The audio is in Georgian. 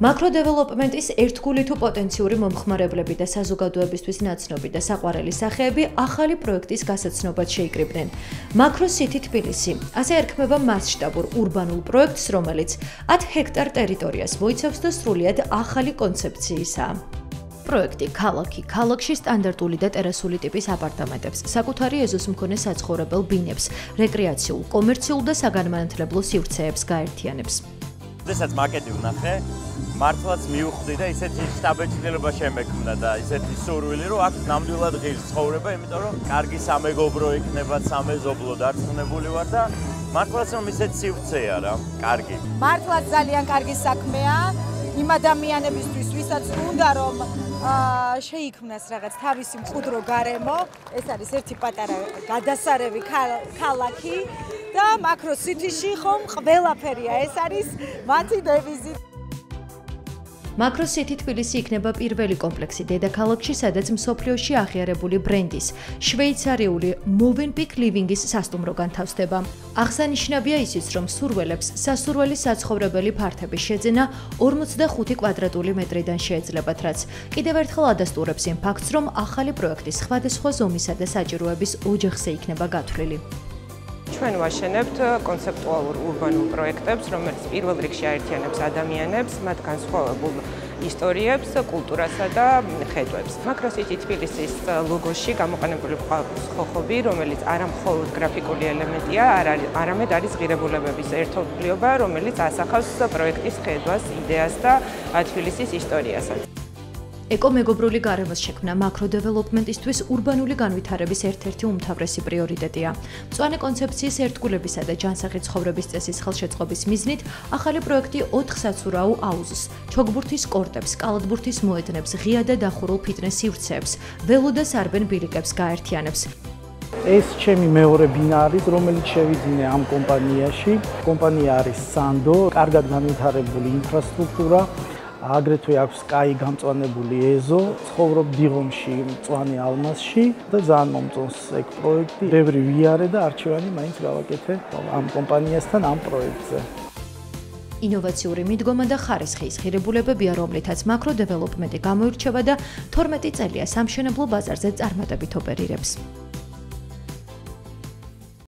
მაკროდეველოპმენტის ერთგული თუ პოტენციური მომხმარებლები და საზოგადოებისთვის ნაცნობი და საყვარელი სახეები ახალი პროექტის გასაცნობად შეიკრიბნენ. Macro-City თბილისი ასე ერქმება მასშტაბურ ურბანულ პროექტს, რომელიც 10 ჰექტარ ტერიტორიას მოიცავს და სრულიად ახალი კონცეფციისაა. პროექტი ქალაქი, ქალაქში სტანდარტული და ტერასული ტიპის აპარტამენტებს, საკუთარი ეზოს მქონე საცხოვრებელ ბინებს, რეკრეაციულ, კომერციულ და საგანმანათლებლო სივრცეებს გაერთიანებს. Დღესაც მაკეტი ვნახე, მართლაც მივხვდი და ისეთი შთაბეჭდილება შემექმნა და ისეთი სურვილი, რომ აქ ნამდვილად ღირს ცხოვრება, იმიტომ რომ კარგი სამეგობრო იქნება, სამეზობლო დარწმუნებული ვარ და მართლაც რომ ისეთი სივრცეა რა, კარგი. მართლაც ძალიან კარგი საქმეა იმ ადამიანებისთვის, ვისაც უნდა რომ შეიქმნას რაღაც თავისი მყუდრო გარემო, ეს არის ერთი პატარა გადასარევი ქალაქი და Macro-City-ში ხომ ყველაფერია, ეს არის მათი დევიზი. Macro-City თბილისი იქნება პირველი კომპლექსი დედაქალაქში, სადაც მსოფლიოში აღიარებული ბრენდის, შვეიცარიული Movenpick Living-ის სასტუმრო განთავსდება. აღსანიშნავია ისიც, რომ სურველებს სასურველი საცხოვრებელი ფართები შეძენა 45 კვადრატული მეტრიდან შეეძლებათ, რაც კიდევ ერთხელ ადასტურებს იმ ფაქტს, რომ ახალი პროექტი სხვადასხვა ზომისა და საჭიროების ოჯახზე იქნება გათვლილი. ჩვენ ვაშენებთ კონცეპტუალურ ურბანულ პროექტებს, რომელიც პირველ რიგში აერთიანებს ადამიანებს, მათ განსხვავებულ ისტორიებს, კულტურასა და ხედვებს. Macro-City თბილისის ლოგოში გამოყენებული ყავს ხოხობი, რომელიც არა მხოლოდ გრაფიკული ელემენტია, არამედ არის ღირებულებების ერთობლიობა, რომელიც ასახავს პროექტის ხედვას, იდეას და თბილისის ისტორიასაც. ეკომეგობრული გარემოს შექმნა მაკროდეველოპმენტისთვის ურბანული განვითარების ერთ-ერთი უმთავრესი პრიორიტეტია. მწვანე კონცეფციის ერთგულებისა და ჯანსაღი ცხოვრების წესის ხელშეწყობის მიზნით ახალი პროექტი 4 საცურაო აუზს, ჩოგბურთის კორტებს, კალათბურთის მოედნებს, ღია და დახურულ ფიტნეს სივრცეებს, ველო და სარბენ ბილიკებს გაერთიანებს. ეს ჩემი მეორე ბინა არის, რომელიც შევიძინე ამ კომპანიაში. კომპანია არის Sando, კარგად განვითარებული ინფრასტრუქტურა. აგრეთვე აქვს კაი გამწვანებული ეზო, ცხოვრობ დიღომში, მწვანე ალმასში და ძალიან მომწონს ეგ პროექტი. ბევრი ვიარე და არჩევანი მაინც გავაკეთე ამ კომპანიასთან ამ პროექტზე. ინოვაციური მიდგომა და ხარისხის ღირებულებებია, რომლითაც Macro-Development გამოირჩევა და 12 წელია სამშენებლო ბაზარზე წარმატებით ოპერირებს.